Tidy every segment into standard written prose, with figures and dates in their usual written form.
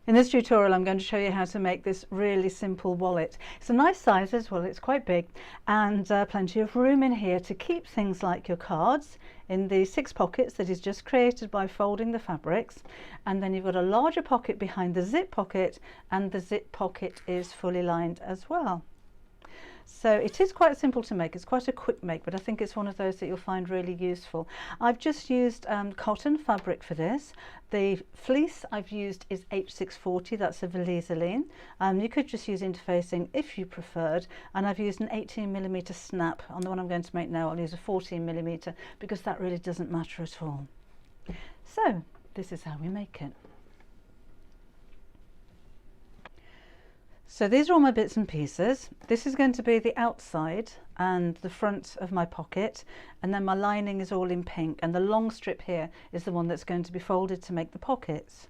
In this tutorial I'm going to show you how to make this really simple wallet. It's a nice size as well, it's quite big, and plenty of room in here to keep things like your cards in the 6 pockets that is just created by folding the fabrics, and then you've got a larger pocket behind the zip pocket, and the zip pocket is fully lined as well. So it is quite simple to make. It's quite a quick make, but I think it's one of those that you'll find really useful. I've just used cotton fabric for this. The fleece I've used is H640, that's a Valaiseline. You could just use interfacing if you preferred, and I've used an 18mm snap. On the one I'm going to make now I'll use a 14mm because that really doesn't matter at all. So this is how we make it. So these are all my bits and pieces. This is going to be the outside and the front of my pocket, and then my lining is all in pink, and the long strip here is the one that's going to be folded to make the pockets.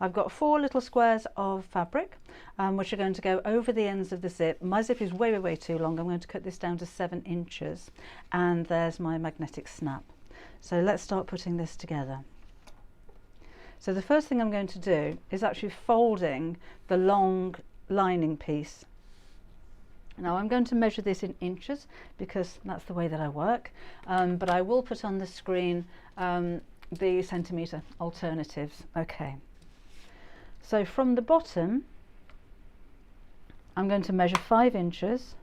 I've got 4 little squares of fabric which are going to go over the ends of the zip. My zip is way too long. I'm going to cut this down to 7 inches, and there's my magnetic snap. So let's start putting this together. So the first thing I'm going to do is actually folding the long lining piece. Now I'm going to measure this in inches because that's the way that I work, but I will put on the screen the centimetre alternatives. Okay, so from the bottom I'm going to measure 5 inches,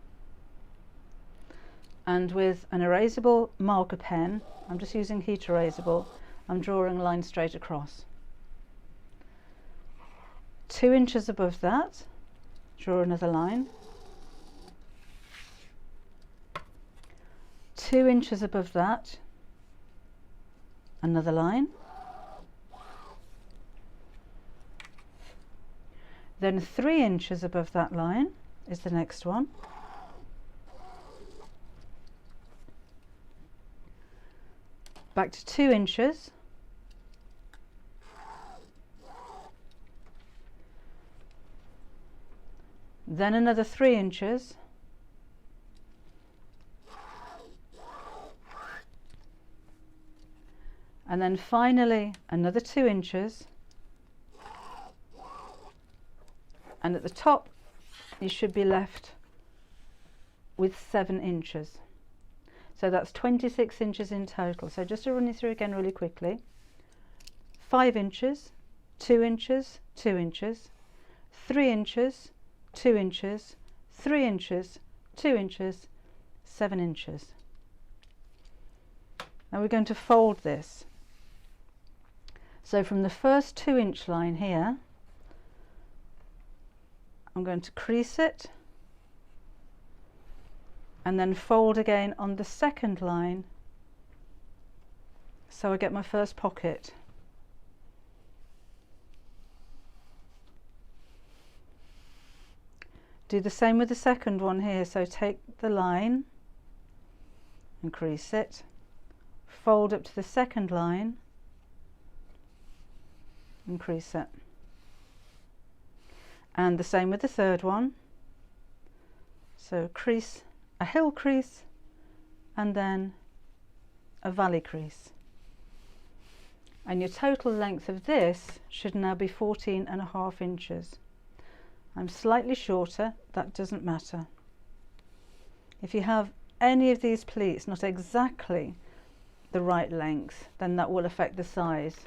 and with an erasable marker pen, I'm just using heat erasable, I'm drawing a line straight across. 2 inches above that, draw another line. 2 inches above that, another line. Then 3 inches above that line is the next one. Back to 2 inches. Then another 3 inches, and then finally another 2 inches, and at the top you should be left with 7 inches. So that's 26 inches in total. So just to run you through again really quickly: 5 inches, 2 inches, 2 inches, 3 inches, 2 inches, 3 inches, 2 inches, 7 inches. Now we're going to fold this. So from the first 2-inch line here, I'm going to crease it and then fold again on the second line, so I get my first pocket. Do the same with the second one here, so take the line and crease it, fold up to the second line and crease it, and the same with the third one. So crease, a hill crease, and then a valley crease, and your total length of this should now be 14.5 inches. I'm slightly shorter, that doesn't matter. If you have any of these pleats not exactly the right length, then that will affect the size.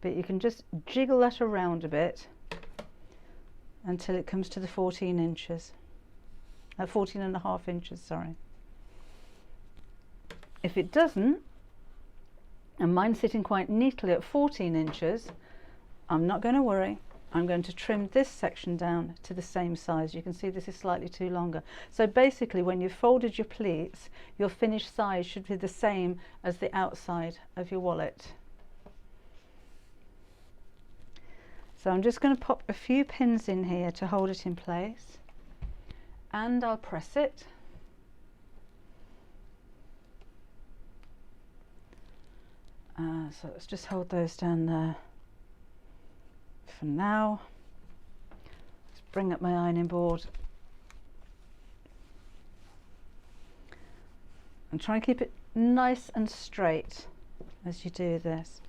But you can just jiggle that around a bit until it comes to the 14 inches. 14.5 inches, sorry. If it doesn't, and mine's sitting quite neatly at 14 inches, I'm not going to worry. I'm going to trim this section down to the same size. You can see this is slightly too longer. So basically when you've folded your pleats, your finished size should be the same as the outside of your wallet. So I'm just going to pop a few pins in here to hold it in place, and I'll press it. So let's just hold those down there for now. Let's bring up my ironing board and try and keep it nice and straight as you do this.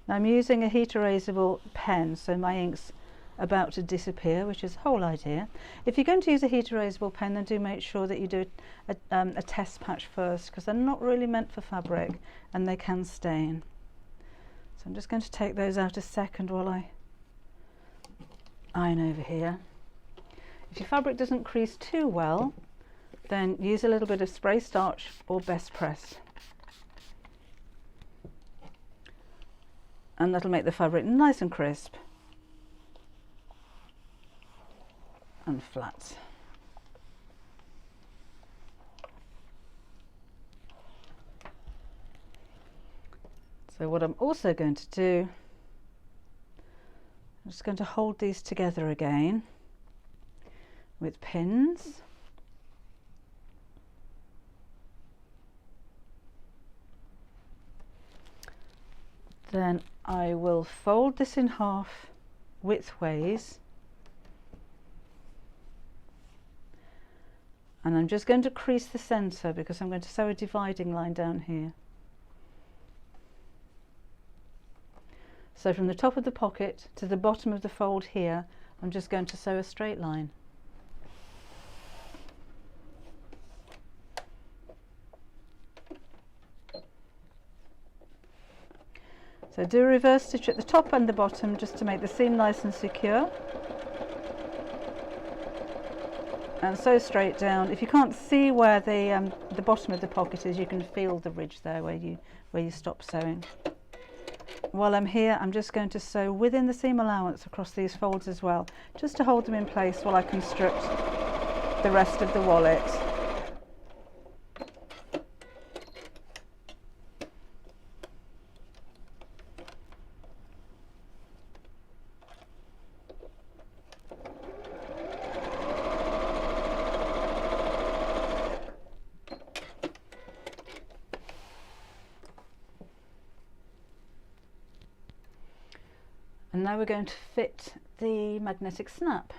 Now I'm using a heat erasable pen, so my ink's about to disappear, which is the whole idea. If you're going to use a heat erasable pen, then do make sure that you do a test patch first, because they're not really meant for fabric and they can stain. So I'm just going to take those out a second while I iron over here. If your fabric doesn't crease too well, then use a little bit of spray starch or best press, and that'll make the fabric nice and crisp and flat. So what I'm also going to do, I'm just going to hold these together again with pins. Then I will fold this in half widthways, and I'm just going to crease the center because I'm going to sew a dividing line down here. So from the top of the pocket to the bottom of the fold here, I'm just going to sew a straight line. So do a reverse stitch at the top and the bottom just to make the seam nice and secure, and sew straight down. If you can't see where the bottom of the pocket is, you can feel the ridge there where you stop sewing. While I'm here, I'm just going to sew within the seam allowance across these folds as well, just to hold them in place while I construct the rest of the wallet. And now we're going to fit the magnetic snap.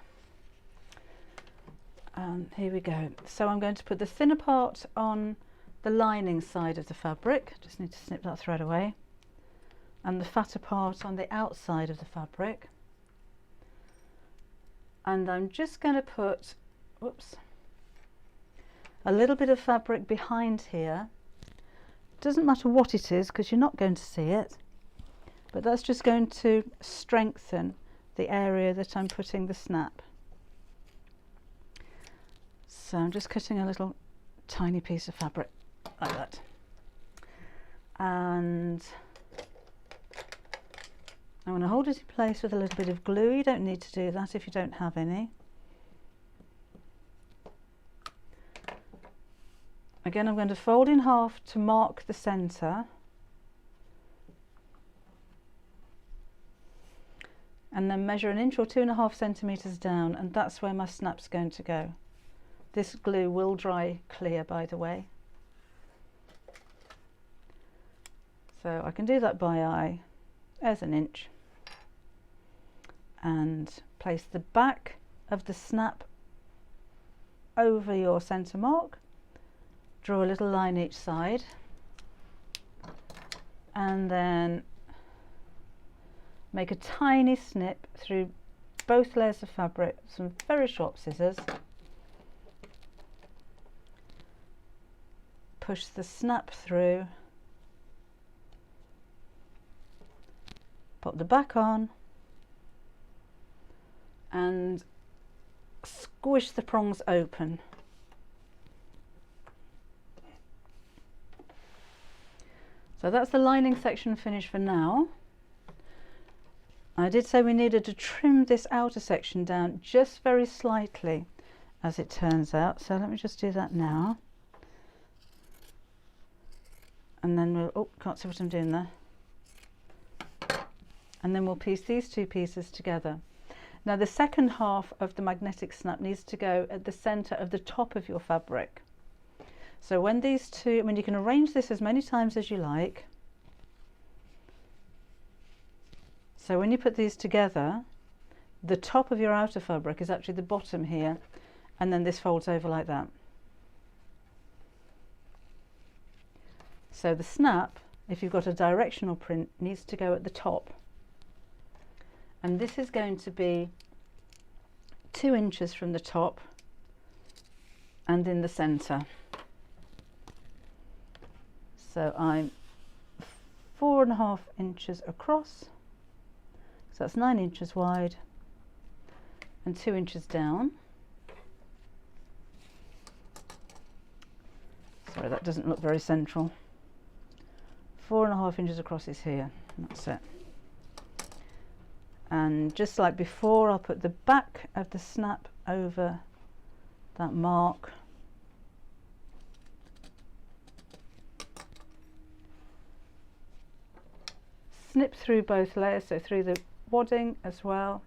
Here we go. So I'm going to put the thinner part on the lining side of the fabric. Just need to snip that thread away. And the fatter part on the outside of the fabric. And I'm just going to put, whoops, a little bit of fabric behind here. Doesn't matter what it is because you're not going to see it. But that's just going to strengthen the area that I'm putting the snap. So I'm just cutting a little tiny piece of fabric like that. And I'm going to hold it in place with a little bit of glue. You don't need to do that if you don't have any. Again, I'm going to fold in half to mark the center. And then measure 1 inch or 2.5 centimeters down, and that's where my snap's going to go. This glue will dry clear, by the way. So I can do that by eye. There's 1 inch. And place the back of the snap over your center mark. Draw a little line each side. And then make a tiny snip through both layers of fabric, some very sharp scissors. Push the snap through, pop the back on, and squish the prongs open. So that's the lining section finished for now. I did say we needed to trim this outer section down just very slightly, as it turns out. So let me just do that now. And then we'll, oh, can't see what I'm doing there. And then we'll piece these two pieces together. Now the second half of the magnetic snap needs to go at the center of the top of your fabric. So when these two, I mean, you can arrange this as many times as you like. So when you put these together, the top of your outer fabric is actually the bottom here, and then this folds over like that. So the snap if you've got a directional print, needs to go at the top. And this is going to be 2 inches from the top and in the center. So I'm 4.5 inches across, so that's 9 inches wide and 2 inches down. Sorry, that doesn't look very central. 4.5 inches across is here, and that's it. And just like before, I'll put the back of the snap over that mark. Snip through both layers, so through the wadding as well.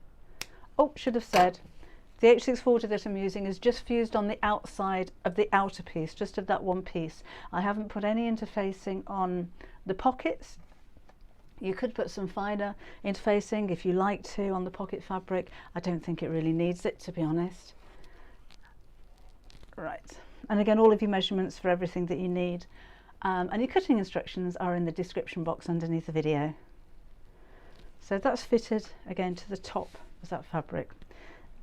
Oh, should have said, the H640 that I'm using is just fused on the outside of the outer piece, just of that one piece. I haven't put any interfacing on the pockets. You could put some finer interfacing if you like to on the pocket fabric. I don't think it really needs it, to be honest. Right, and again, all of your measurements for everything that you need and your cutting instructions are in the description box underneath the video. So that's fitted again to the top of that fabric,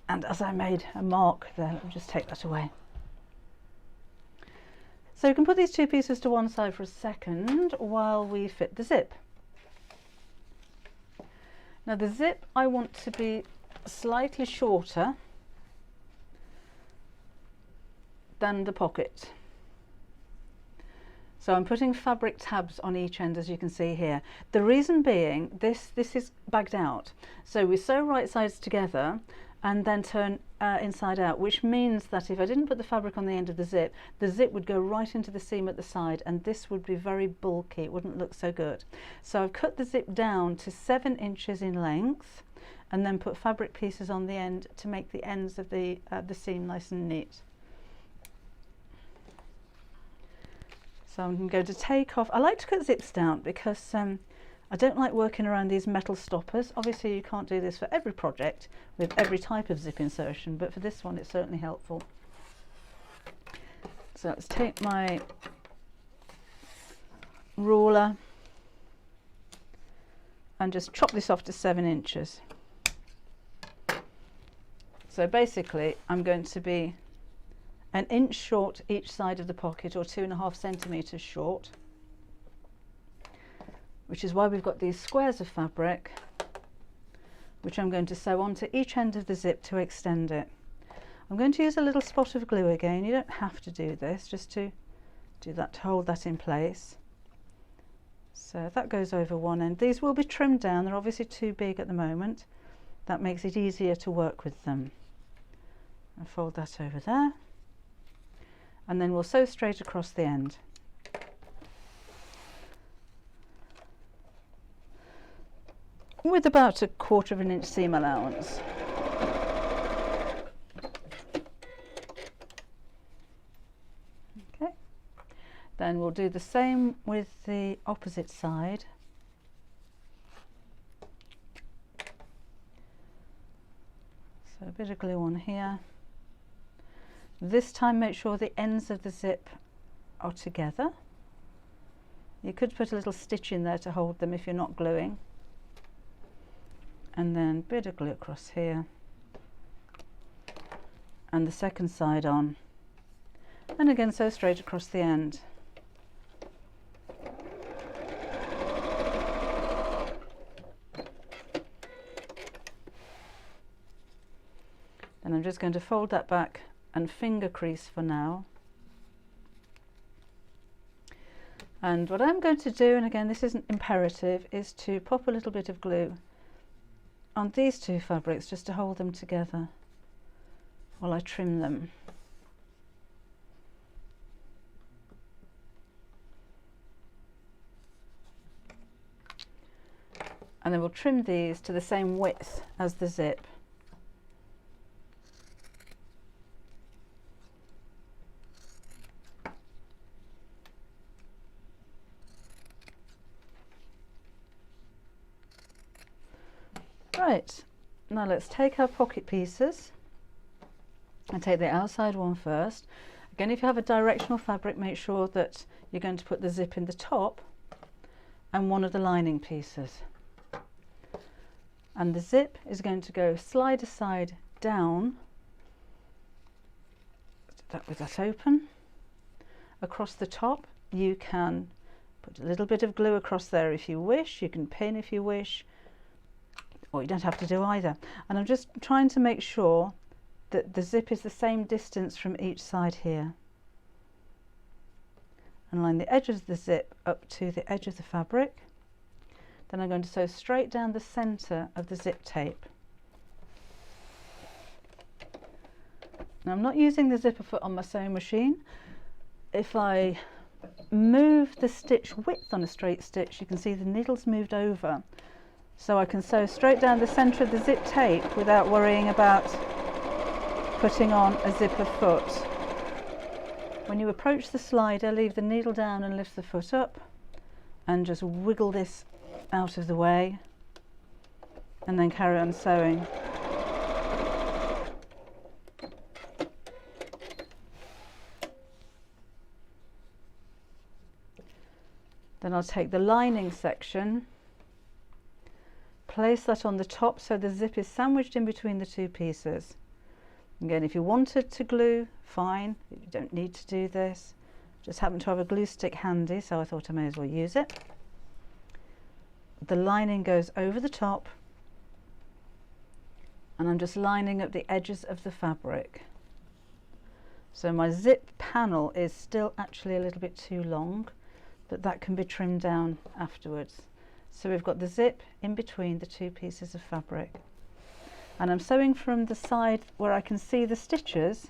and as I made a mark there, let me just take that away. So you can put these two pieces to one side for a second while we fit the zip. Now the zip I want to be slightly shorter than the pocket. So I'm putting fabric tabs on each end, as you can see here. The reason being, this is bagged out. So we sew right sides together and then turn inside out, which means that if I didn't put the fabric on the end of the zip would go right into the seam at the side, and this would be very bulky. It wouldn't look so good. So I've cut the zip down to 7 inches in length and then put fabric pieces on the end to make the ends of the seam nice and neat. So I'm going to take off, I like to cut zips down because I don't like working around these metal stoppers. Obviously you can't do this for every project with every type of zip insertion, but for this one it's certainly helpful. So let's take my ruler and just chop this off to 7 inches. So basically I'm going to be 1 inch short each side of the pocket, or 2.5 centimeters short, which is why we've got these squares of fabric which I'm going to sew onto each end of the zip to extend it. I'm going to use a little spot of glue again. You don't have to do this, just to do that to hold that in place. So that goes over one end. These will be trimmed down, they're obviously too big at the moment. That makes it easier to work with them. I'll fold that over there, and then we'll sew straight across the end. With about 1/4 inch seam allowance. Okay, then we'll do the same with the opposite side. So a bit of glue on here. This time make sure the ends of the zip are together. You could put a little stitch in there to hold them if you're not gluing. And then a bit of glue across here. And the second side on. And again sew straight across the end. And I'm just going to fold that back and finger crease for now. And what I'm going to do, and again this isn't imperative, is to pop a little bit of glue on these two fabrics just to hold them together while I trim them. And then we'll trim these to the same width as the zip. Right, now let's take our pocket pieces and take the outside one first. Again, if you have a directional fabric, make sure that you're going to put the zip in the top and one of the lining pieces. And the zip is going to go slider side down, with that open. Across the top, you can put a little bit of glue across there if you wish, you can pin if you wish, or you don't have to do either. And I'm just trying to make sure that the zip is the same distance from each side here. And line the edge of the zip up to the edge of the fabric. Then I'm going to sew straight down the centre of the zip tape. Now I'm not using the zipper foot on my sewing machine. If I move the stitch width on a straight stitch, you can see the needle's moved over. So I can sew straight down the centre of the zip tape without worrying about putting on a zipper foot. When you approach the slider, leave the needle down and lift the foot up and just wiggle this out of the way and then carry on sewing. Then I'll take the lining section, place that on the top so the zip is sandwiched in between the two pieces. Again, if you wanted to glue, fine, you don't need to do this. Just happen to have a glue stick handy, so I thought I may as well use it. The lining goes over the top, and I'm just lining up the edges of the fabric. So my zip panel is still actually a little bit too long, but that can be trimmed down afterwards. So we've got the zip in between the two pieces of fabric. And I'm sewing from the side where I can see the stitches,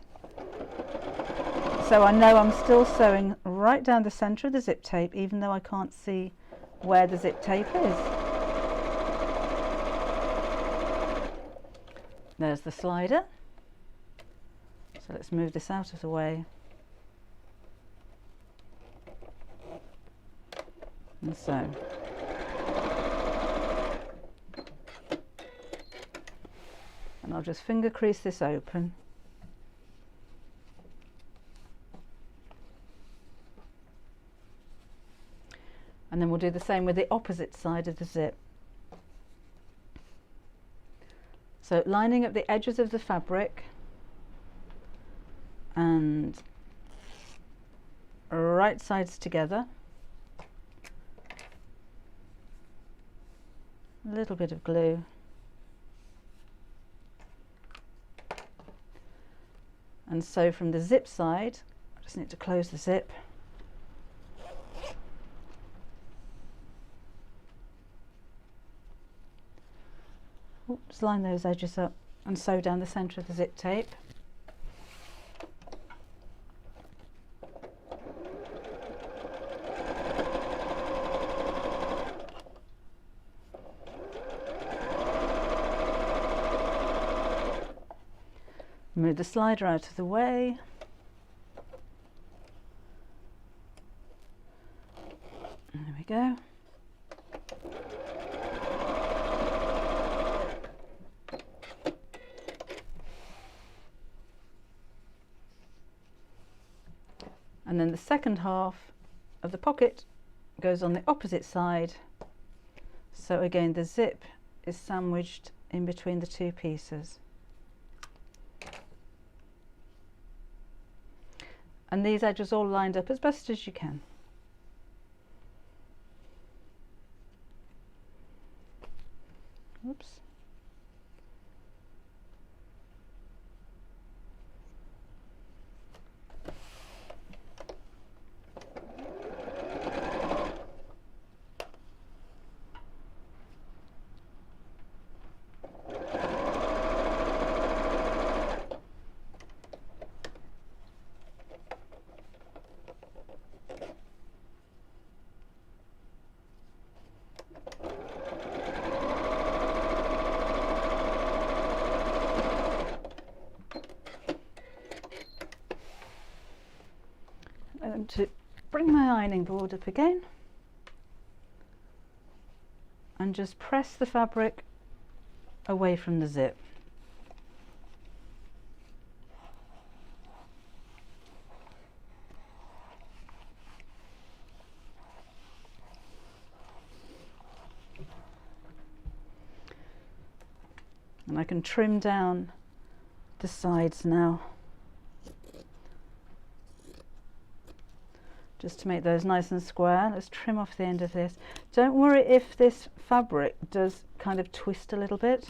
so I know I'm still sewing right down the centre of the zip tape, even though I can't see where the zip tape is. There's the slider. So let's move this out of the way. And so. And I'll just finger crease this open. And then we'll do the same with the opposite side of the zip. So lining up the edges of the fabric and right sides together. A little bit of glue. And so from the zip side, I just need to close the zip. Just line those edges up and sew down the centre of the zip tape. Move the slider out of the way. There we go. And then the second half of the pocket goes on the opposite side. So again, the zip is sandwiched in between the two pieces. And these edges all lined up as best as you can. Oops. To bring my ironing board up again and just press the fabric away from the zip. And I can trim down the sides now, just to make those nice and square. Let's trim off the end of this. Don't worry if this fabric does kind of twist a little bit.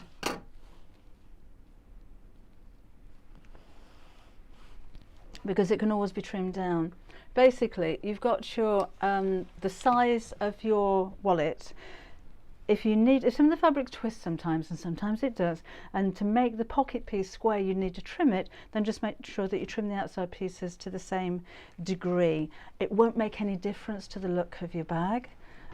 Because it can always be trimmed down. Basically, you've got your the size of your wallet. If some of the fabric twists sometimes, and sometimes it does, and to make the pocket piece square you need to trim it, then just make sure that you trim the outside pieces to the same degree. It won't make any difference to the look of your bag,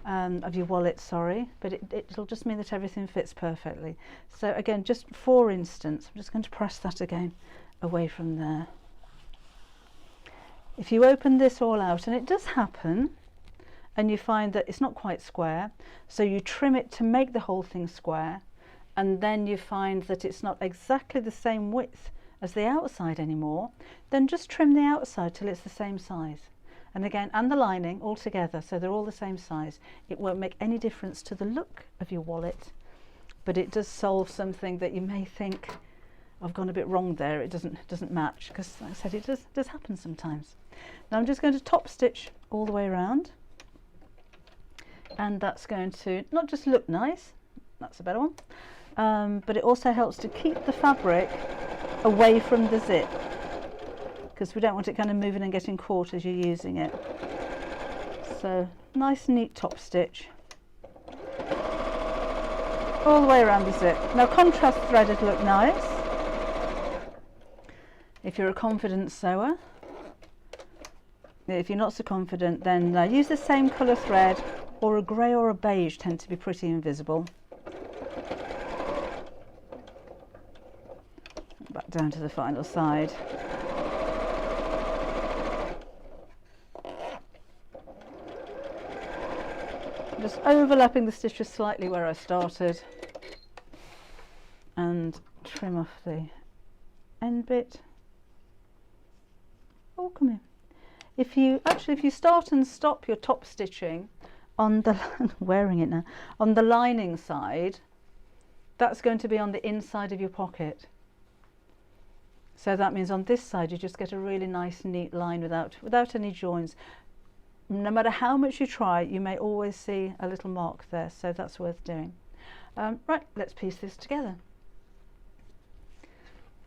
of your wallet, sorry, but it'll just mean that everything fits perfectly. So again, just for instance, I'm just going to press that again away from there. If you open this all out, and it does happen, and you find that it's not quite square, so you trim it to make the whole thing square, and then you find that it's not exactly the same width as the outside anymore, then just trim the outside till it's the same size. And again, and the lining all together, so they're all the same size. It won't make any difference to the look of your wallet, but it does solve something that you may think, I've gone a bit wrong there, it doesn't match, because like I said, it does happen sometimes. Now I'm just going to top stitch all the way around. And that's going to not just look nice, that's a better one, but it also helps to keep the fabric away from the zip, because we don't want it kind of moving and getting caught as you're using it. So nice neat top stitch all the way around the zip. Now contrast threaded look nice if you're a confident sewer. If you're not so confident, then use the same colour thread, or a grey or a beige tend to be pretty invisible. Back down to the final side. Just overlapping the stitches slightly where I started, and trim off the end bit. Oh, come here. If you start and stop your top stitching on the wearing it now on the lining side, that's going to be on the inside of your pocket. So that means on this side you just get a really nice neat line without any joins. No matter how much you try, you may always see a little mark there, so that's worth doing. Right, let's piece this together.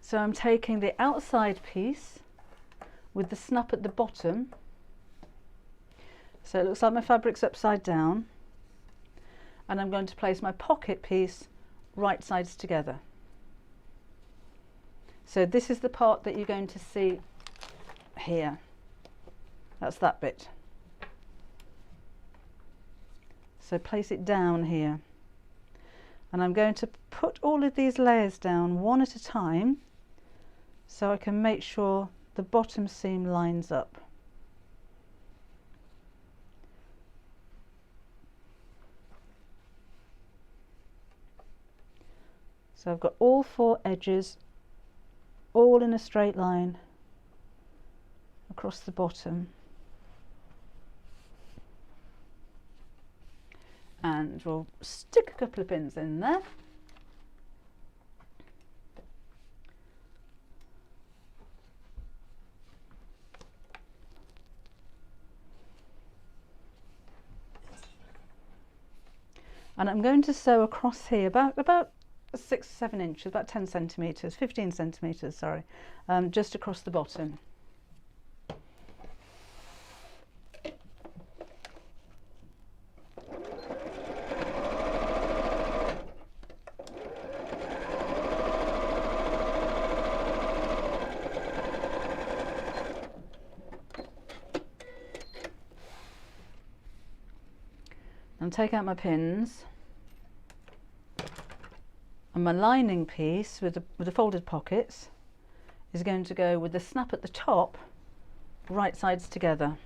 So I'm taking the outside piece with the snap at the bottom, so it looks like my fabric's upside down, and I'm going to place my pocket piece right sides together. So this is the part that you're going to see here, that's that bit. So place it down here, and I'm going to put all of these layers down one at a time so I can make sure the bottom seam lines up. So I've got all four edges all in a straight line across the bottom, and we'll stick a couple of pins in there. And I'm going to sew across here about 6-7 inches, about 10 centimetres, 15 centimetres, sorry, just across the bottom. And take out my pins, and my lining piece with the folded pockets is going to go with the snap at the top, right sides together.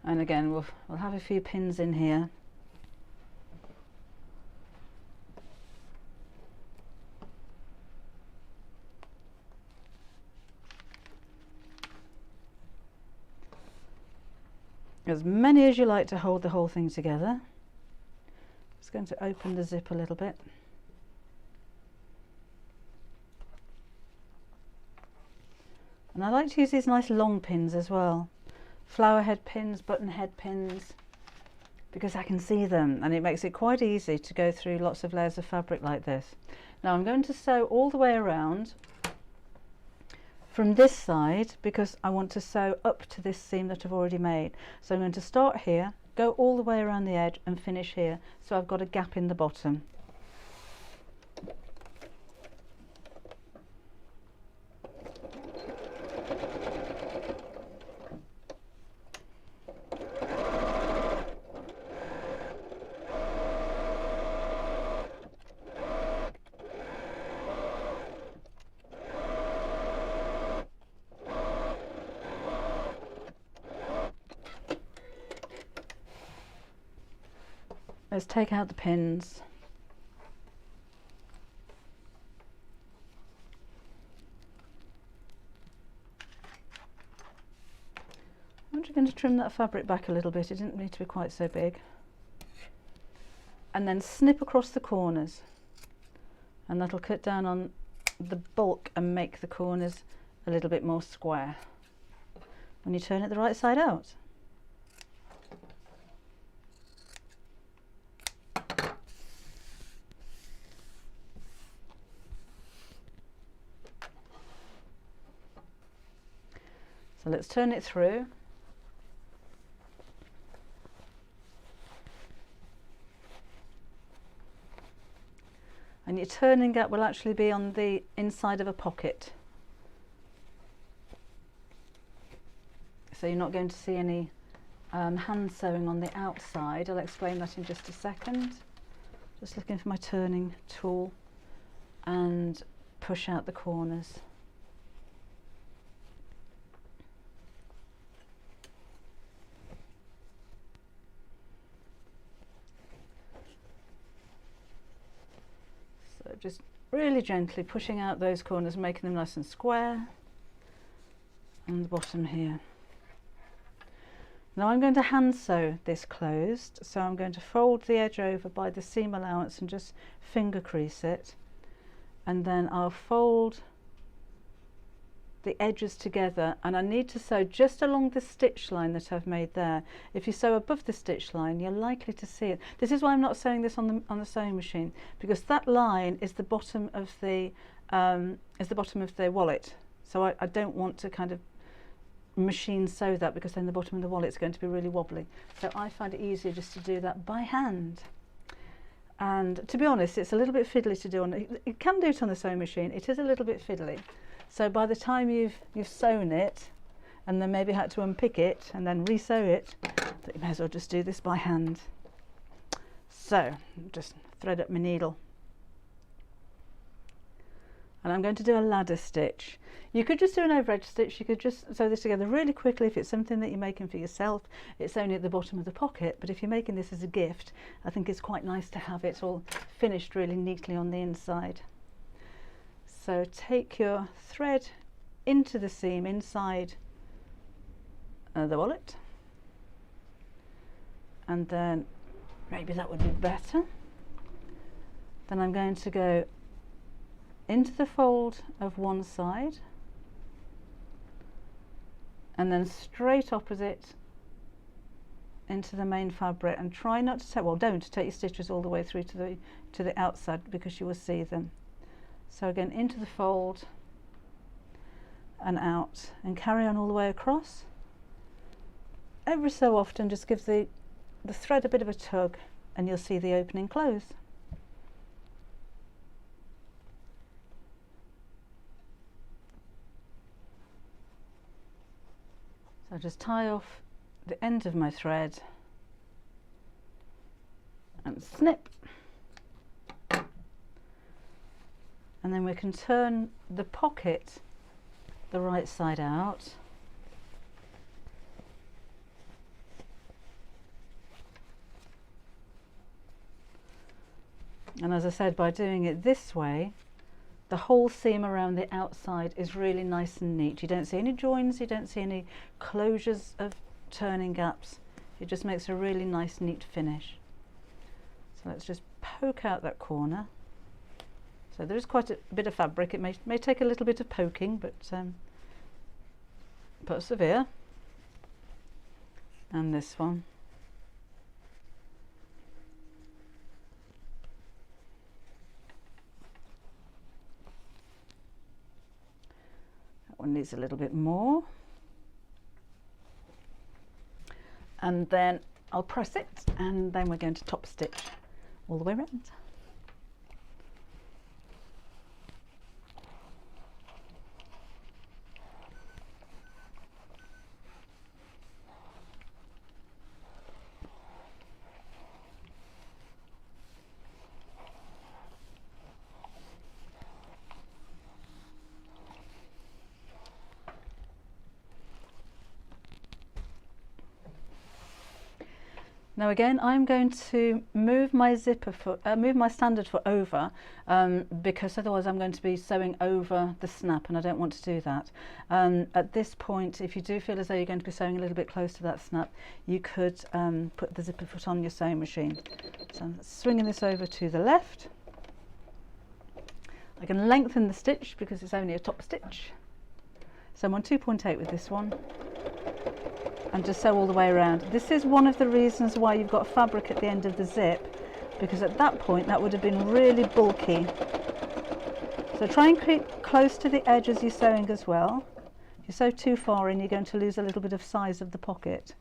And again, we'll have a few pins in here. as many as you like to hold the whole thing together. Just going to open the zip a little bit. And I like to use these nice long pins as well, flower head pins, button head pins, because I can see them and it makes it quite easy to go through lots of layers of fabric like this. Now I'm going to sew all the way around from this side because I want to sew up to this seam that I've already made. So I'm going to start here, go all the way around the edge and finish here, so I've got a gap in the bottom. Let's take out the pins. I'm just going to trim that fabric back a little bit. It didn't need to be quite so big. And then snip across the corners. And that'll cut down on the bulk and make the corners a little bit more square when you turn it the right side out. So let's turn it through. And your turning gap will actually be on the inside of a pocket. So you're not going to see any hand sewing on the outside. I'll explain that in just a second. Just looking for my turning tool and push out the corners. Just really gently pushing out those corners, making them nice and square, and the bottom here. Now I'm going to hand sew this closed, so I'm going to fold the edge over by the seam allowance and just finger crease it, and then I'll fold the edges together, and I need to sew just along the stitch line that I've made there. If you sew above the stitch line, you're likely to see it. This is why I'm not sewing this on the sewing machine, because that line is the bottom of the wallet. So I don't want to kind of machine sew that, because then the bottom of the wallet is going to be really wobbly. So I find it easier just to do that by hand. And to be honest, it's a little bit fiddly to do on it. You can do it on the sewing machine. It is a little bit fiddly. So by the time you've sewn it and then maybe had to unpick it and then re-sew it, that you may as well just do this by hand. So just thread up my needle. And I'm going to do a ladder stitch. You could just do an over edge stitch. You could just sew this together really quickly if it's something that you're making for yourself. It's only at the bottom of the pocket, but if you're making this as a gift, I think it's quite nice to have it all finished really neatly on the inside. So take your thread into the seam inside the wallet, and then maybe that would be better. Then I'm going to go into the fold of one side and then straight opposite into the main fabric, and try not to take, well, don't take your stitches all the way through to the outside, because you will see them. So again, into the fold and out, and carry on all the way across. Every so often just give the thread a bit of a tug and you'll see the opening close. So just tie off the end of my thread and snip. And then we can turn the pocket the right side out. And as I said, by doing it this way, the whole seam around the outside is really nice and neat. You don't see any joins, you don't see any closures of turning gaps. It just makes a really nice, neat finish. So let's just poke out that corner. So there is quite a bit of fabric. It may take a little bit of poking, but persevere. And this one. That one needs a little bit more. And then I'll press it, and then we're going to top stitch all the way around. Now again, I'm going to move my zipper foot, move my standard foot over, because otherwise I'm going to be sewing over the snap, and I don't want to do that. At this point, if you do feel as though you're going to be sewing a little bit close to that snap, you could put the zipper foot on your sewing machine. So I'm swinging this over to the left. I can lengthen the stitch because it's only a top stitch. So I'm on 2.8 with this one. And just sew all the way around. This is one of the reasons why you've got fabric at the end of the zip, because at that point that would have been really bulky. So try and keep close to the edge as you're sewing as well. If you sew too far in, you're going to lose a little bit of size of the pocket.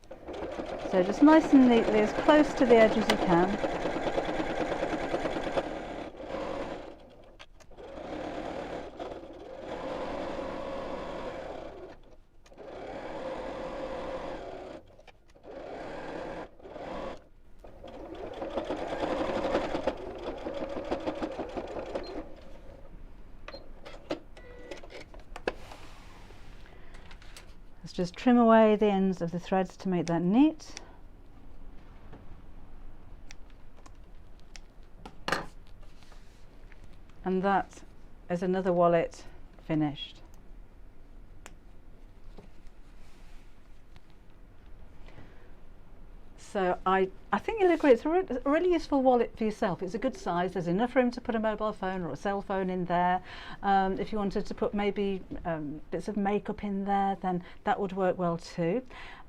So just nice and neatly, as close to the edge as you can. Let's just trim away the ends of the threads to make that neat. And that is another wallet finished. So I think you'll agree it's a really useful wallet for yourself. It's a good size. There's enough room to put a mobile phone or a cell phone in there. If you wanted to put maybe bits of makeup in there, then that would work well too.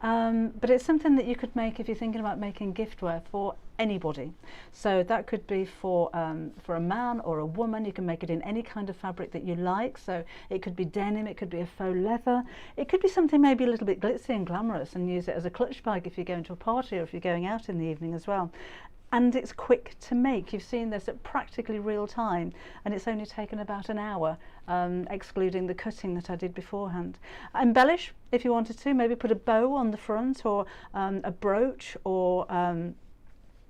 But it's something that you could make if you're thinking about making giftware for anybody. So that could be for a man or a woman. You can make it in any kind of fabric that you like. So it could be denim, it could be a faux leather, it could be something maybe a little bit glitzy and glamorous, and use it as a clutch bag if you're going to a party or if you're going out in the evening as well. And it's quick to make. You've seen this at practically real time, and it's only taken about an hour, excluding the cutting that I did beforehand. Embellish if you wanted to, maybe put a bow on the front, or a brooch, or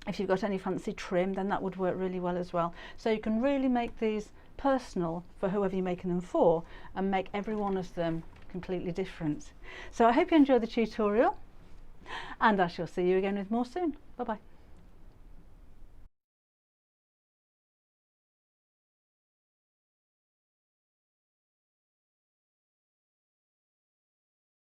if you've got any fancy trim, then that would work really well as well. So you can really make these personal for whoever you're making them for, and make every one of them completely different. So I hope you enjoyed the tutorial, and I shall see you again with more soon. Bye bye.